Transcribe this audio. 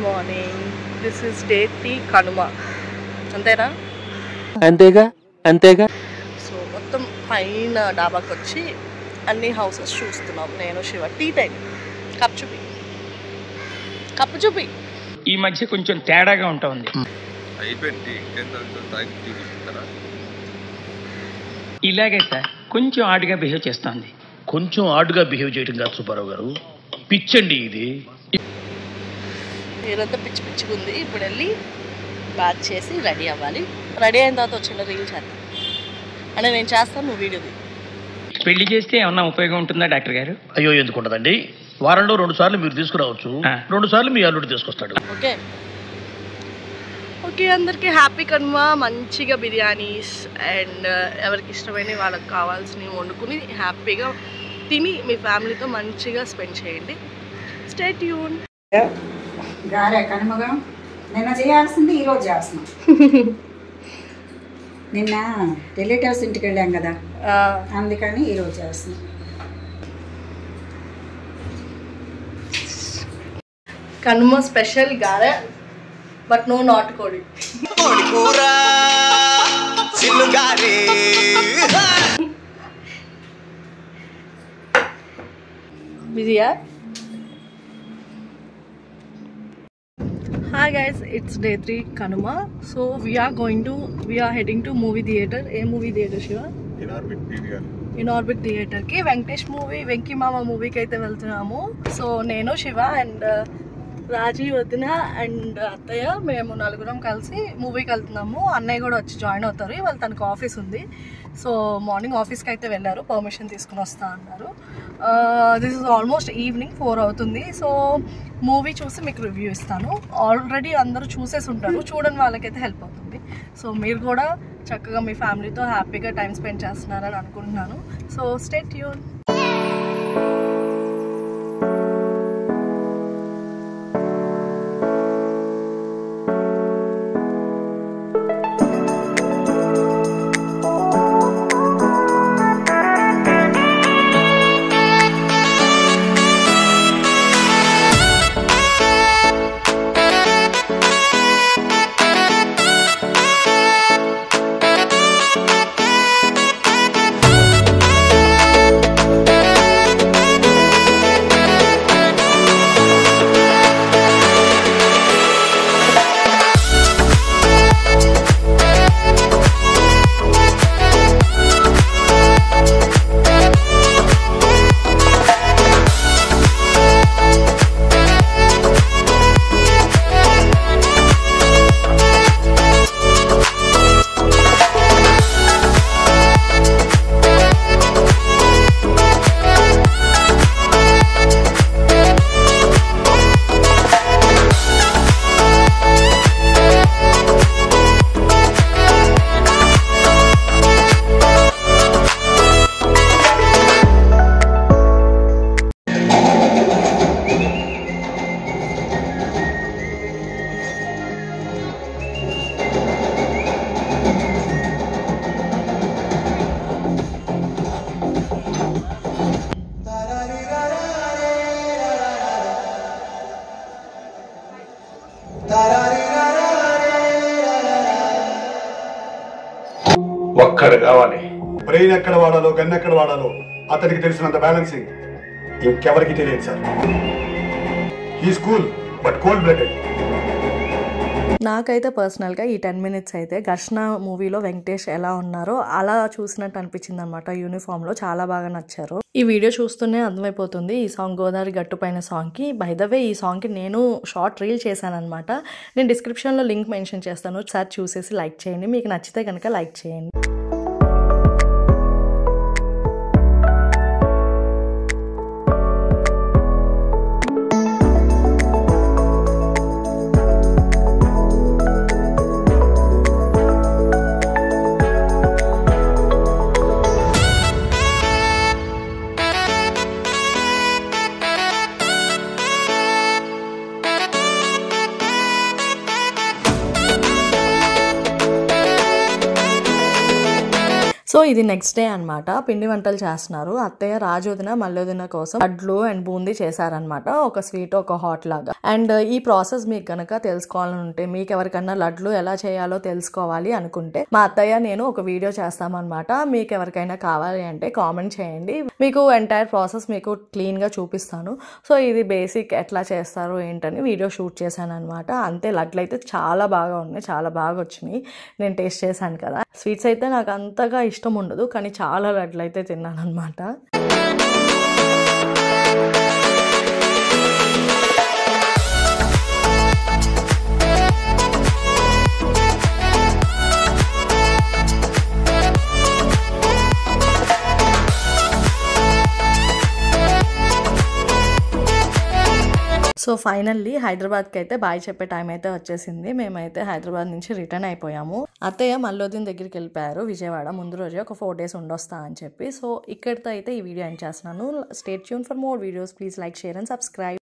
Morning. This is day 3 Kanuma. అంతేనా? అంతేగా అంతేగా. సో మొత్తం పైన డాబాకి వచ్చి అన్ని హౌసెస్ చూస్తున్నాం నేను శివ. Tea time. కప్పు చూపి. ఈ మధ్య కొంచెం తేడాగా ఉంటుంది. ఇలాగే సార్ కొంచెం ఆడుగా బిహేవ్ చేస్తుంది. కొంచెం ఆడుగా బిహేవ్ చేయడం కాదు సుబ్బారావు గారు, పిచ్చండి ఇది. నేనంతా పిచ్చి పిచ్చిగా ఉంది. ఇప్పుడు వెళ్ళి బాత్ చేసి రెడీ అవ్వాలి. రెడీ అయిన తర్వాత వచ్చిన రీల్ చేద్దాం అంటే నేను చేస్తాను, నువ్వు వీడియోది. పెళ్లి చేస్తే ఏమన్నా ఉపయోగం ఉంటుందా డాక్టర్ గారు? అయ్యో ఎందుకు ఉండదండి, వారంలో 2 సార్లు మీరు తీసుకురావచ్చు, 2 సార్లు మీ అల్లుడు తీసుకొస్తాడు. Okay okay. అందరికీ హ్యాపీ కనుమ. మంచిగా బిర్యానీస్ అండ్ ఎవరికి ఇష్టమైన వాళ్ళకి కావాల్సినవి వండుకుని హ్యాపీగా తిని మీ ఫ్యామిలీతో మంచిగా స్పెండ్ చేయండి. Stay tune. గారే కనుమగా నిన్న చేయాల్సింది ఈరోజు చేస్తున్నాం. నిన్న రిలేటివ్స్ ఇంటికి వెళ్ళాం కదా, అందుకని ఈరోజు చేస్తున్నాం. కనుమ స్పెషల్ గారె, బట్ నో నాటుకోడి. బిజీయా? Hi guys, it's day 3 Kanuma. So we are heading to movie theater. A movie theater Shiva? In Orbit theater ki Venkatesh movie, Venki Mama movie ki aithe veltunnamu. So nenu Shiva and Raji Vadina and Attaya మేము నలుగురం కలిసి మూవీకి వెళ్తున్నాము. అన్నయ్య కూడా వచ్చి join అవుతారు. ఇవాళ తనకు ఆఫీస్ ఉంది. సో మార్నింగ్ ఆఫీస్కి అయితే వెళ్ళారు, పర్మిషన్ తీసుకుని వస్తా అన్నారు. దిస్ ఇస్ ఆల్మోస్ట్ ఈవినింగ్ 4 అవుతుంది. సో మూవీ చూసి మీకు రివ్యూ ఇస్తాను. ఆల్రెడీ అందరూ చూసేసి ఉంటారు, చూడని వాళ్ళకైతే హెల్ప్ అవుతుంది. సో మీరు కూడా చక్కగా మీ ఫ్యామిలీతో హ్యాపీగా టైం స్పెండ్ చేస్తున్నారని అనుకుంటున్నాను. So stay tune. ఒక్కడు కావాలి. బ్రెయిన్ ఎక్కడ వాడాలో, గన్ ఎక్కడ వాడాలో అతనికి తెలిసినంత బ్యాలెన్సింగ్ ఇంకెవరికి తెలియదు sir. He's cool but cold blooded. నాకైతే పర్సనల్గా ఈ 10 minutes అయితే ఘర్షణ మూవీలో వెంకటేష్ ఎలా ఉన్నారో అలా చూసినట్టు అనిపించింది అనమాట. యూనిఫామ్లో చాలా బాగా నచ్చారు. ఈ వీడియో చూస్తూనే అర్థమైపోతుంది ఈ సాంగ్ గోదావరి గట్టు పైన సాంగ్కి. బై ద వే ఈ సాంగ్కి నేను షార్ట్ రీల్ చేశాను అనమాట. నేను డిస్క్రిప్షన్లో లింక్ మెన్షన్ చేస్తాను, ఒకసారి చూసేసి లైక్ చేయండి. మీకు నచ్చితే కనుక లైక్ చేయండి. సో ఇది నెక్స్ట్ డే అనమాట. పిండి వంటలు చేస్తున్నారు. అత్తయ్య రాజోదిన మల్లోదిన కోసం లడ్లు అండ్ బూందీ చేశారనమాట. ఒక స్వీట్ ఒక హాట్ లాగా. అండ్ ఈ ప్రాసెస్ మీకు కనుక తెలుసుకోవాలని ఉంటే, మీకు ఎవరికన్నా లడ్లు ఎలా చేయాలో తెలుసుకోవాలి అనుకుంటే మా అత్తయ్య నేను ఒక వీడియో చేస్తామన్నమాట. మీకు ఎవరికైనా కావాలి అంటే కామెంట్ చేయండి, మీకు ఎంటైర్ ప్రాసెస్ మీకు క్లీన్ గా చూపిస్తాను. సో ఇది బేసిక్ ఎట్లా చేస్తారు ఏంటని వీడియో షూట్ చేశాను అనమాట. అంతే, లడ్లు అయితే చాలా బాగా ఉన్నాయి, చాలా బాగా వచ్చినాయి. నేను టేస్ట్ చేశాను కదా. స్వీట్స్ అయితే నాకు అంతగా ఇష్టం ఉండదు, కానీ చాలా లడ్లు అయితే తిన్నాను అనమాట. సో ఫైనల్లీ హైదరాబాద్కి అయితే బాయ్ చెప్పే టైం అయితే వచ్చేసింది. మేమైతే హైదరాబాద్ నుంచి రిటర్న్ అయిపోయాము. అత్తయ్య మల్లోదిన్ దగ్గరికి వెళ్ళిపోయారు విజయవాడ. ముందు రోజే ఒక 4 days ఉండొస్తా అని చెప్పి. సో ఇక్కడితో అయితే ఈ వీడియో ఎండ్ చేస్తున్నాను. Stay tune for more videos. Please like, share and subscribe.